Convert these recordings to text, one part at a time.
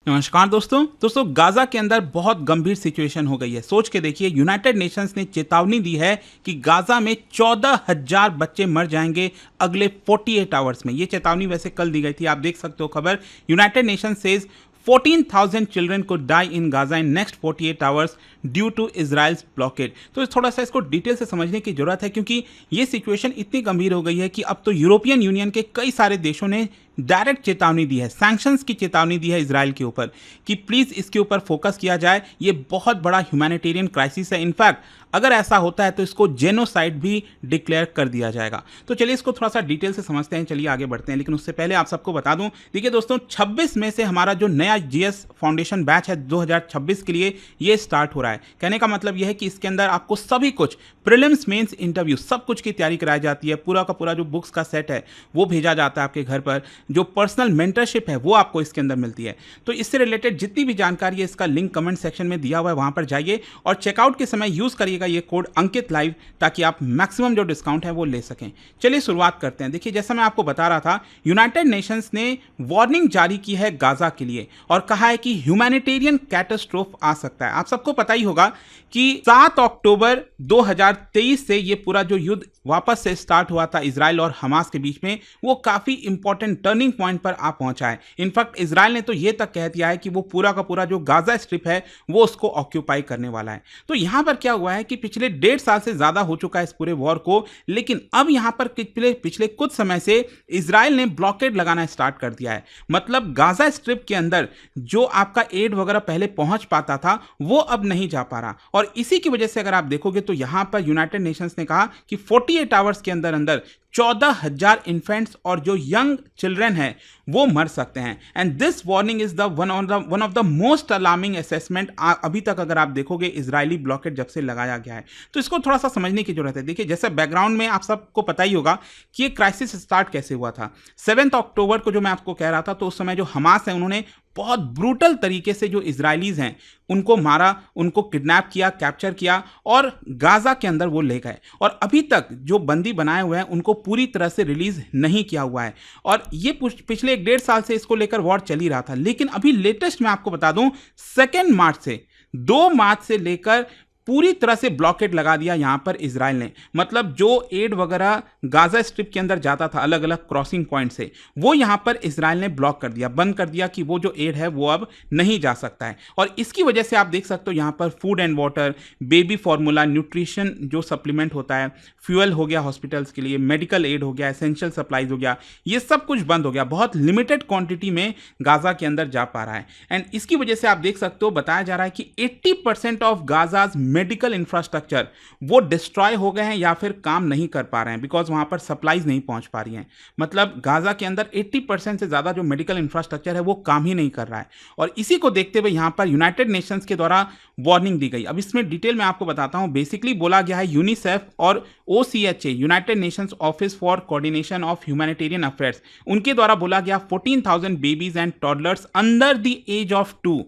नमस्कार दोस्तों गाजा के अंदर बहुत गंभीर सिचुएशन हो गई है। सोच के देखिए, यूनाइटेड नेशंस ने चेतावनी दी है कि गाजा में 14,000 बच्चे मर जाएंगे अगले 48 आवर्स में। ये चेतावनी वैसे कल दी गई थी, आप देख सकते हो खबर। United nation says 14,000 children could die in Gaza in next 48 hours due to Israel's blockade. तो थोड़ा सा इसको डिटेल से समझने की जरूरत है, क्योंकि ये सिचुएशन इतनी गंभीर हो गई है कि अब तो यूरोपियन यूनियन के कई सारे देशों ने डायरेक्ट चेतावनी दी है, सैंक्शंस की चेतावनी दी है इजराइल के ऊपर कि प्लीज इसके ऊपर फोकस किया जाए। ये बहुत बड़ा ह्यूमैनिटेरियन क्राइसिस है। इनफैक्ट अगर ऐसा होता है तो इसको जेनोसाइड भी डिक्लेयर कर दिया जाएगा। तो चलिए इसको थोड़ा सा डिटेल से समझते हैं, चलिए आगे बढ़ते हैं। लेकिन उससे पहले आप सबको बता दूं, देखिए दोस्तों, 26 में से हमारा जो नया जीएस फाउंडेशन बैच है 2026 के लिए ये स्टार्ट हो रहा है। कहने का मतलब यह है कि इसके अंदर आपको सभी कुछ प्रीलिम्स, मेंस, इंटरव्यू सब कुछ की तैयारी कराई जाती है। पूरा का पूरा जो बुक्स का सेट है वो भेजा जाता है आपके घर पर। जो पर्सनल मेंटरशिप है वो आपको इसके अंदर मिलती है। तो इससे रिलेटेड जितनी भी जानकारी है इसका लिंक कमेंट सेक्शन में दिया हुआ है, वहां पर जाइए और चेकआउट के समय यूज करिएगा ये कोड अंकित लाइव, ताकि आप मैक्सिमम जो डिस्काउंट है वो ले सकें। चलिए शुरुआत करते हैं। देखिए, जैसा मैं आपको बता रहा था, यूनाइटेड नेशंस ने वार्निंग जारी की है गाजा के लिए और कहा है कि ह्यूमैनिटेरियन कैटास्ट्रोफ आ सकता है। आप सबको पता ही होगा कि 7 अक्टूबर 2023 से ये पूरा जो युद्ध वापस से स्टार्ट हुआ था इजराइल और हमास के बीच में, वो काफी इंपॉर्टेंट टर्निंग पॉइंट पर आ पहुंचा है। इनफैक्ट इजराइल ने तो ये तक कह दिया है कि वो पूरा का पूरा जो गाजा स्ट्रिप है वो उसको ऑक्यूपाई करने वाला है। तो यहां पर क्या हुआ है कि पिछले 1.5 साल से ज्यादा हो चुका है इस पूरे वॉर को, लेकिन अब यहां पर पिछले कुछ समय से इजराइल ने ब्लॉकेड लगाना स्टार्ट कर दिया है। मतलब गाजा स्ट्रिप के अंदर जो आपका एड वगैरह पहले पहुंच पाता था वो अब नहीं जा पा रहा, और इसी की वजह से अगर आप देखोगे तो यहां पर यूनाइटेड नेशंस ने कहा कि 48 आवर्स के अंदर अंदर 14,000 इन्फेंट्स और जो यंग चिल्ड्रन है वो मर सकते हैं। And this warning is the one of the most alarming assessment अभी तक अगर आप देखोगे इजरायली ब्लॉकेड जब से लगाया गया है। तो इसको थोड़ा सा समझने की जरूरत है। देखिए, जैसे बैकग्राउंड में आप सबको पता ही होगा कि ये क्राइसिस स्टार्ट कैसे हुआ था। 7 अक्टूबर को जो मैं आपको कह रहा था, तो उस समय जो हमास है उन्होंने बहुत ब्रूटल तरीके से जो इजरायलीज हैं उनको मारा, उनको किडनैप किया, कैप्चर किया और गाजा के अंदर वो ले गए। और अभी तक जो बंदी बनाए हुए हैं उनको पूरी तरह से रिलीज नहीं किया हुआ है। और ये पिछले 1.5 साल से इसको लेकर वॉर चल ही रहा था। लेकिन अभी लेटेस्ट मैं आपको बता दूं, 2 मार्च से 2 मार्च से लेकर पूरी तरह से ब्लॉकेड लगा दिया यहां पर इजराइल ने। मतलब जो एड वगैरह गाजा स्ट्रिप के अंदर जाता था अलग अलग क्रॉसिंग पॉइंट से, वो यहां पर इजराइल ने ब्लॉक कर दिया, बंद कर दिया कि वो जो एड है वो अब नहीं जा सकता है। और इसकी वजह से आप देख सकते हो यहां पर food and water, baby formula, nutrition जो सप्लीमेंट होता है, फ्यूल हो गया हॉस्पिटल्स के लिए, मेडिकल एड हो गया, एसेंशियल सप्लाईज हो गया, ये सब कुछ बंद हो गया। बहुत लिमिटेड क्वांटिटी में गाजा के अंदर जा पा रहा है। एंड इसकी वजह से आप देख सकते हो, बताया जा रहा है कि 80% ऑफ गाजाज मेडिकल इंफ्रास्ट्रक्चर वो डिस्ट्रॉय हो गए हैं या फिर काम नहीं कर पा रहे हैं, बिकॉज वहां पर सप्लाईज नहीं पहुंच पा रही हैं। मतलब गाजा के अंदर 80% से ज्यादा जो मेडिकल इंफ्रास्ट्रक्चर है वो काम ही नहीं कर रहा है। और इसी को देखते हुए यहां पर यूनाइटेड नेशंस के द्वारा वार्निंग दी गई। अब इसमें डिटेल में आपको बताता हूं। बेसिकली बोला गया है, यूनिसेफ और OCHA, United Nations office for coordination of humanitarian affairs, उनके द्वारा बोला गया 14,000 babies and toddlers under the as of 2,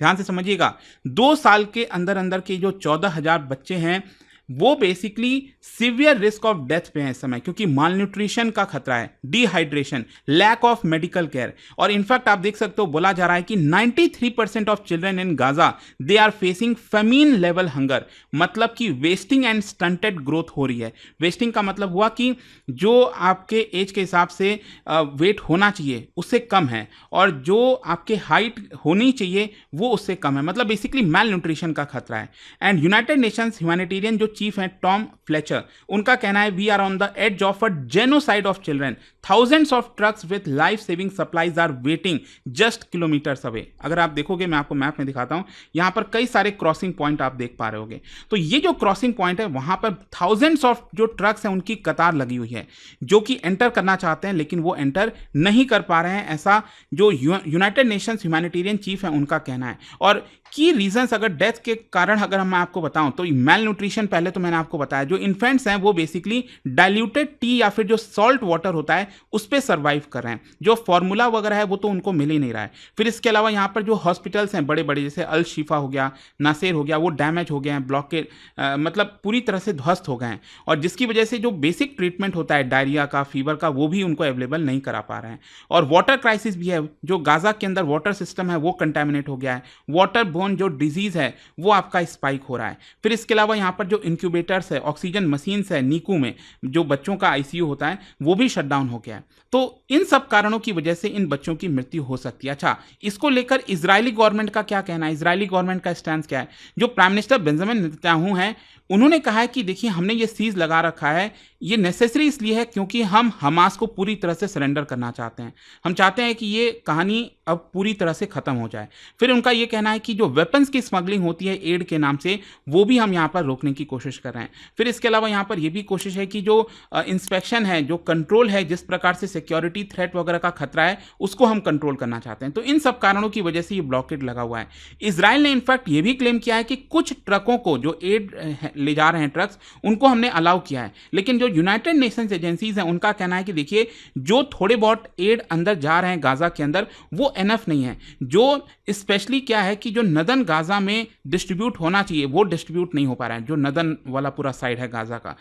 ध्यान से समझिएगा, 2 साल के अंदर अंदर के जो 14,000 बच्चे हैं वो basically severe risk of death पे है इस समय, क्योंकि मालन्यूट्रिशन का खतरा है, dehydration, lack of medical care. और इनफैक्ट आप देख सकते हो, बोला जा रहा है कि 93% of children in Gaza they are facing famine level hunger. मतलब कि वेस्टिंग एंड स्टंटेड ग्रोथ हो रही है। वेस्टिंग का मतलब हुआ कि जो आपके एज के हिसाब से वेट होना चाहिए उससे कम है, और जो आपके हाइट होनी चाहिए वो उससे कम है। मतलब बेसिकली मैल न्यूट्रिशन का खतरा है। एंड यूनाइटेड नेशंस ह्यूमैनिटेरियन जो चीफ हैं टॉम फ्लेचर, उनका कहना है we are on the as of a genocide of children, thousands of trucks with life saving supplies are waiting just kilometres away. अगर आप देखोगे, मैं आपको मैप में दिखाता हूं, यहां पर कई सारे क्रॉसिंग पॉइंट आप देख पा रहे होगे। तो ये जो क्रॉसिंग पॉइंट है वहां पर थाउजेंड्स ऑफ जो ट्रक्स हैं उनकी कतार लगी हुई है, जो कि एंटर करना चाहते हैं लेकिन वो एंटर नहीं कर पा रहे हैं, ऐसा जो यूनाइटेड नेशंस ह्यूमैनिटेरियन चीफ है उनका कहना है। और की रीजंस अगर डेथ के कारण अगर मैं आपको बताऊं तो मैल न्यूट्रिशन पहले पहले तो मैंने आपको बताया जो इन्फेंट्स हैं वो बेसिकली डाइल्यूटेड टी या फिर जो सॉल्ट वाटर होता है उस पर सर्वाइव कर रहे हैं, जो फॉर्मूला वगैरह है वो तो उनको मिल ही नहीं रहा है। फिर इसके अलावा यहाँ पर जो हॉस्पिटल्स हैं बड़े बड़े जैसे अल शिफा हो गया, नासेर हो गया, वो डैमेज हो गए हैं, ब्लॉकेज मतलब पूरी तरह से ध्वस्त हो गए हैं, और जिसकी वजह से जो बेसिक ट्रीटमेंट होता है डायरिया का, फीवर का, वो भी उनको अवेलेबल नहीं करा पा रहे हैं। और वाटर क्राइसिस भी है, जो गाजा के अंदर वाटर सिस्टम है वो कंटेमिनेट हो गया है, वाटर बोर्न जो डिजीज है वो आपका स्पाइक हो रहा है। फिर इसके अलावा यहाँ पर जो इंक्यूबेटर्स है, ऑक्सीजन मशीन्स है, नीकू में जो बच्चों का आईसीयू होता है वो भी शट डाउन हो गया है। तो इन सब कारणों की वजह से इन बच्चों की मृत्यु हो सकती है। अच्छा, इसको लेकर इजरायली गवर्नमेंट का क्या कहना है, इजरायली गवर्नमेंट का स्टैंड क्या है? जो प्राइम मिनिस्टर बेंजामिन नेतन्याहू हैं उन्होंने कहा है कि देखिए हमने ये सीज लगा रखा है, ये नेसेसरी इसलिए है क्योंकि हम हमास को पूरी तरह से सरेंडर करना चाहते हैं, हम चाहते हैं कि ये कहानी अब पूरी तरह से खत्म हो जाए। फिर उनका ये कहना है कि जो वेपन्स की स्मगलिंग होती है एड के नाम से वो भी हम यहाँ पर रोकने की कोशिश कर रहे हैं। फिर इसके अलावा यहाँ पर यह भी कोशिश है कि जो इंस्पेक्शन है, जो कंट्रोल है, जिस प्रकार से सिक्योरिटी थ्रेट वगैरह का खतरा है उसको हम कंट्रोल करना चाहते हैं। तो इन सब कारणों की वजह से ये ब्लॉकेड लगा हुआ है। इसराइल ने इनफैक्ट ये भी क्लेम किया है कि कुछ ट्रकों को जो एड ले जा रहे हैं ट्रक्स उनको हमने अलाउ किया है, लेकिन जो यूनाइटेड नेशंस एजेंसीज हैं उनका कहना है कि देखिए जो थोड़े बहुत एड अंदर जा रहे हैं गाजा के अंदर वो एनफ नहीं है। जो स्पेशली क्या है कि जो नदन गाजा में डिस्ट्रीब्यूट होना चाहिए वो डिस्ट्रीब्यूट नहीं हो पा रहा है, जो नदन वाला पूरा साइड है गाजा का,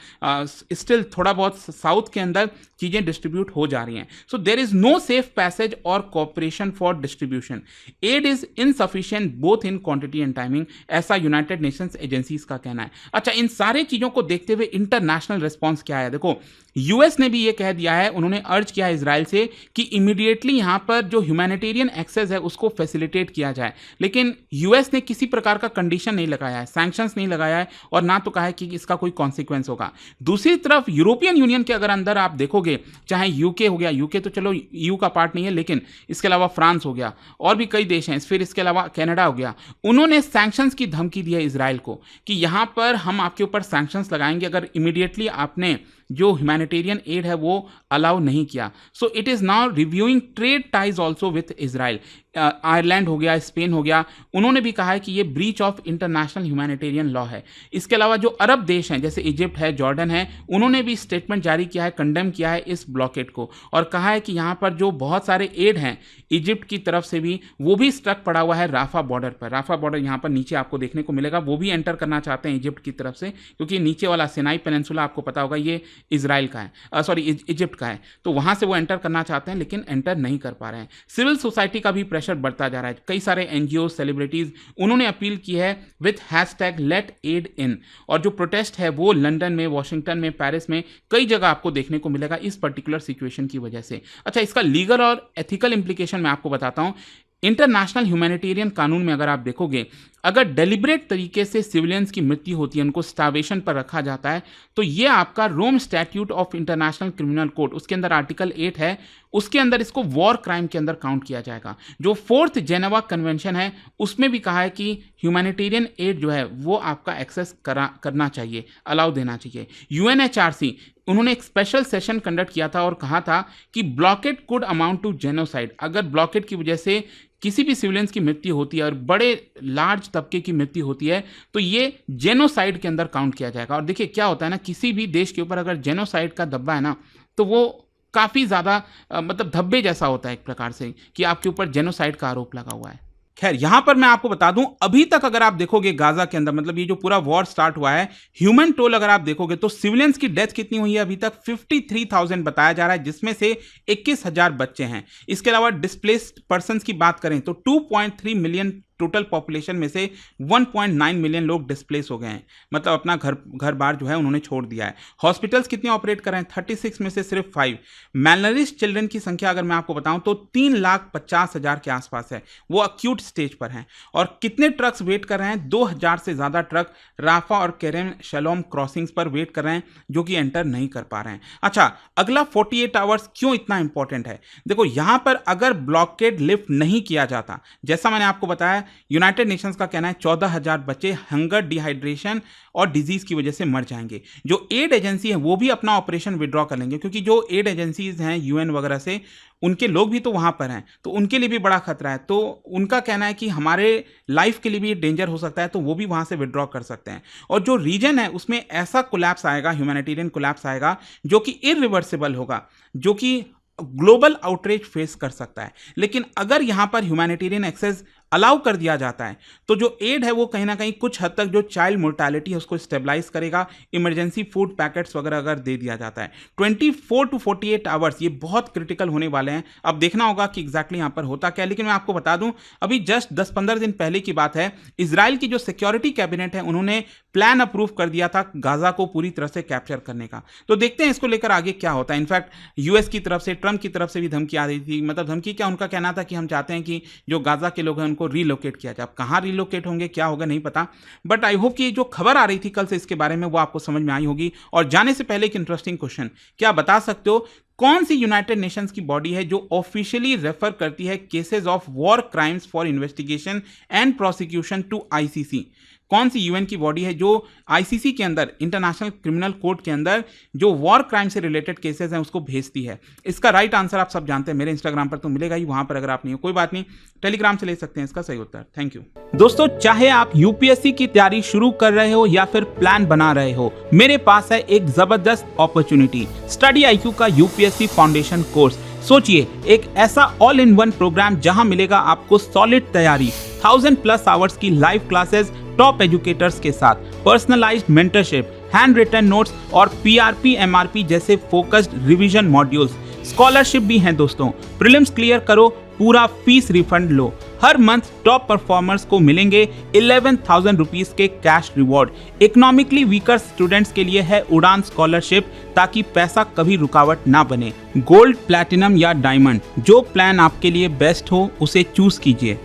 स्टिल थोड़ा बहुत साउथ के अंदर चीजें डिस्ट्रीब्यूट हो जा रही हैं। So there is no safe passage or cooperation for distribution, aid is insufficient both in quantity and timing, ऐसा यूनाइटेड नेशंस एजेंसीज का कहना है। अच्छा, इन सारे चीजों को देखते हुए इंटरनेशनल रिस्पॉन्स क्या है? देखो यूएस ने भी ये कह दिया है, उन्होंने अर्ज किया है इजराइल से कि इमीडिएटली यहां पर जो ह्यूमैनिटेरियन एक्सेस है उसको फैसिलिटेट किया जाए, लेकिन यूएस ने किसी प्रकार का कंडीशन नहीं लगाया है, सैंक्शंस नहीं लगाया है, और ना तो कहा है कि इसका कोई कॉन्सिक्वेंस होगा। दूसरी तरफ यूरोपियन यूनियन के अगर अंदर आप देखोगे, चाहे यूके हो गया, यूके तो चलो ईयू का पार्ट नहीं है, लेकिन इसके अलावा फ्रांस हो गया और भी कई देश हैं, फिर इसके अलावा कनाडा हो गया, उन्होंने सैंक्शंस की धमकी दी है इजराइल को कि यहां पर हम आपके ऊपर सैंक्शंस लगाएंगे अगर इमीडिएटली आपने जो ह्यूमैनिटेरियन एड है वो अलाउ नहीं किया। So it is now reviewing trade ties also with Israel. Ireland हो गया, स्पेन हो गया, उन्होंने भी कहा है कि ये breach of international humanitarian law है। इसके अलावा जो अरब देश हैं जैसे इजिप्ट है, जॉर्डन है, उन्होंने भी स्टेटमेंट जारी किया है, कंडेम किया है इस ब्लॉकेट को, और कहा है कि यहाँ पर जो बहुत सारे एड हैं इजिप्ट की तरफ से भी, वो भी स्टक पड़ा हुआ है राफा बॉर्डर पर। राफा बॉर्डर यहाँ पर नीचे आपको देखने को मिलेगा, वो भी एंटर करना चाहते हैं इजिप्ट की तरफ से, क्योंकि नीचे वाला सिनाई पेनिनसुला आपको पता होगा ये इजराइल का है, सॉरी इजिप्ट का है, तो वहां से वो एंटर करना चाहते हैं लेकिन एंटर नहीं कर पा रहे हैं। सिविल सोसाइटी का भी प्रेशर बढ़ता जा रहा है, कई सारे एनजीओ, सेलिब्रिटीज, उन्होंने अपील की है विथ हैशटैग लेट एड इन, और जो प्रोटेस्ट है वो लंदन में, वॉशिंगटन में, पेरिस में, कई जगह आपको देखने को मिलेगा इस पर्टिकुलर सिचुएशन की वजह से। अच्छा, इसका लीगल और एथिकल इंप्लीकेशन मैं आपको बताता हूं। इंटरनेशनल ह्यूमैनिटेरियन कानून में अगर आप देखोगे, अगर डेलिब्रेट तरीके से सिविलियंस की मृत्यु होती है, उनको स्टार्वेशन पर रखा जाता है, तो ये आपका Rome statute of international criminal code, उसके अंदर आर्टिकल 8 है, उसके अंदर इसको वॉर क्राइम के अंदर काउंट किया जाएगा। जो 4th जेनेवा कन्वेंशन है उसमें भी कहा है कि ह्यूमैनिटेरियन एड जो है वो आपका एक्सेस करना चाहिए, अलाउ देना चाहिए। यूएनएचआरसी उन्होंने एक स्पेशल सेशन कंडक्ट किया था और कहा था कि blockade could amount to genocide, अगर ब्लॉकेट की वजह से किसी भी सिविलियंस की मृत्यु होती है और बड़े लार्ज तबके की मृत्यु होती है तो ये जेनोसाइड के अंदर काउंट किया जाएगा। और देखिए क्या होता है ना, किसी भी देश के ऊपर अगर जेनोसाइड का धब्बा है ना, तो वो काफ़ी ज़्यादा मतलब धब्बे जैसा होता है एक प्रकार से, कि आपके ऊपर जेनोसाइड का आरोप लगा हुआ है। खैर, यहां पर मैं आपको बता दूं, अभी तक अगर आप देखोगे गाजा के अंदर, मतलब ये जो पूरा वॉर स्टार्ट हुआ है, ह्यूमन टोल अगर आप देखोगे तो सिविलियंस की डेथ कितनी हुई है अभी तक? 53,000 बताया जा रहा है, जिसमें से 21,000 बच्चे हैं। इसके अलावा डिस्प्लेस्ड पर्संस की बात करें तो 2.3 मिलियन टोटल पॉपुलेशन में से 1.9 मिलियन लोग डिस्प्लेस हो गए हैं, मतलब अपना घर बार जो है उन्होंने छोड़ दिया है। हॉस्पिटल्स कितने ऑपरेट कर रहे हैं? 36 में से सिर्फ 5। मैलनरिश चिल्ड्रन की संख्या अगर मैं आपको बताऊं तो 3,50,000 के आसपास है, वो अक्यूट स्टेज पर हैं। और कितने ट्रक्स वेट कर रहे हैं? 2,000 से ज़्यादा ट्रक राफा और केरेम शलोम क्रॉसिंग्स पर वेट कर रहे हैं, जो कि एंटर नहीं कर पा रहे हैं। अच्छा, अगला 48 आवर्स क्यों इतना इंपॉर्टेंट है? देखो, यहां पर अगर ब्लॉकेड लिफ्ट नहीं किया जाता, जैसा मैंने आपको बताया है, यूनाइटेड नेशंस का कहना है 14,000 बच्चे हंगर, डिहाइड्रेशन और डिजीज की वजह से मर जाएंगे। जो एड एजेंसी है वो भी अपना ऑपरेशन विड्रॉ कर लेंगे, क्योंकि जो एड एजेंसीज हैं यूएन वगैरह से, उनके लोग भी तो वहां पर हैं, तो उनके लिए भी बड़ा खतरा है। तो उनका कहना है कि हमारे लाइफ के लिए भी डेंजर हो सकता है, तो वो भी वहां से विड्रॉ कर सकते हैं। और जो रीजन है उसमें ऐसा कोलैप्स आएगा, ह्यूमैनिटेरियन कोलैप्स आएगा जो कि इरिवर्सिबल होगा, जो कि ग्लोबल आउटरीच फेस कर सकता है। लेकिन अगर यहां पर ह्यूमैनिटेरियन एक्सेस अलाउ कर दिया जाता है तो जो एड है वो कहीं ना कहीं कुछ हद तक जो चाइल्ड मोर्टालिटी है उसको स्टेबलाइज करेगा। इमरजेंसी फूड पैकेट्स वगैरह अगर दे दिया जाता है 24 to 48 आवर्स, ये बहुत क्रिटिकल होने वाले हैं। अब देखना होगा कि एग्जैक्टली यहाँ पर होता क्या है। लेकिन मैं आपको बता दूं, अभी जस्ट 10-15 दिन पहले की बात है, इजराइल की जो सिक्योरिटी कैबिनेट है उन्होंने प्लान अप्रूव कर दिया था गाजा को पूरी तरह से कैप्चर करने का। तो देखते हैं इसको लेकर आगे क्या होता है। इनफैक्ट यूएस की तरफ से, ट्रम्प की तरफ से भी धमकी आ रही थी। मतलब धमकी क्या, उनका कहना था कि हम चाहते हैं कि जो गाजा के लोग हैं उनको रीलोकेट किया जाए। अब कहाँ रीलोकेट होंगे, क्या होगा, नहीं पता, बट आई होप कि जो खबर आ रही थी कल से इसके बारे में वो आपको समझ में आई होगी। और जाने से पहले एक इंटरेस्टिंग क्वेश्चन, क्या बता सकते हो कौन सी यूनाइटेड नेशंस की बॉडी है जो ऑफिशियली रेफर करती है cases of war crimes for investigation and prosecution to ICC? कौन सी यूएन की बॉडी है जो आईसीसी के अंदर, इंटरनेशनल क्रिमिनल कोर्ट के अंदर, जो वॉर क्राइम से रिलेटेड केसेस हैं उसको भेजती है? इसका राइट आंसर आप सब जानते हैं, मेरे इंस्टाग्राम पर तो मिलेगा ही, वहां पर अगर आप नहीं हो कोई बात नहीं, टेलीग्राम से ले सकते हैं इसका सही उत्तर। थैंक यू दोस्तों। चाहे आप यूपीएससी की तैयारी शुरू कर रहे हो या फिर प्लान बना रहे हो, मेरे पास है एक जबरदस्त अपॉर्चुनिटी, स्टडी आईक्यू का यूपीएससी फाउंडेशन कोर्स। सोचिए, एक ऐसा ऑल इन वन प्रोग्राम जहां मिलेगा आपको सॉलिड तैयारी, 1000+ आवर्स की लाइव क्लासेस टॉप एजुकेटर्स के साथ, personalised mentorship, hand written notes और पीआरपी एमआरपी जैसे फोकस्ड रिवीजन मॉड्यूल्स। स्कॉलरशिप भी हैं दोस्तों, प्रीलिम्स क्लियर करो, पूरा फीस रिफंड लो। हर मंथ टॉप परफॉर्मर्स को मिलेंगे 11,000 रुपीज के cash reward. Economically weaker students के लिए है उड़ान स्कॉलरशिप, ताकि पैसा कभी रुकावट ना बने। गोल्ड, प्लैटिनम या डायमंड, जो प्लान आपके लिए बेस्ट हो उसे चूज कीजिए।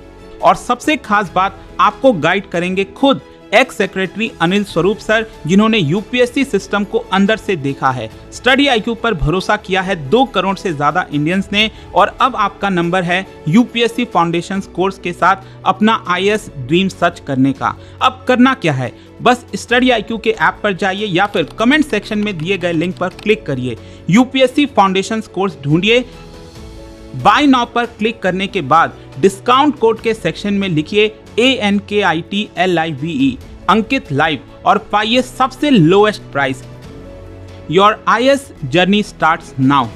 और सबसे खास बात, आपको गाइड करेंगे खुद x secretary Anil Swarup sir, जिन्होंने यूपीएससी सिस्टम को अंदर से देखा है। स्टडी आईक्यू पर भरोसा किया है 2 करोड़ से ज्यादा इंडियंस ने, और अब आपका नंबर है यूपीएससी फाउंडेशन कोर्स के साथ अपना आईएएस ड्रीम सच करने का। अब करना क्या है, बस स्टडी आईक्यू के ऐप पर जाइए या फिर कमेंट सेक्शन में दिए गए लिंक पर क्लिक करिए, यूपीएससी फाउंडेशन कोर्स ढूंढिए। बाय नाउ पर क्लिक करने के बाद डिस्काउंट कोड के सेक्शन में लिखिए ANKITLIVE अंकित लाइव और पाइए सबसे lowest price. Your IAS journey starts now.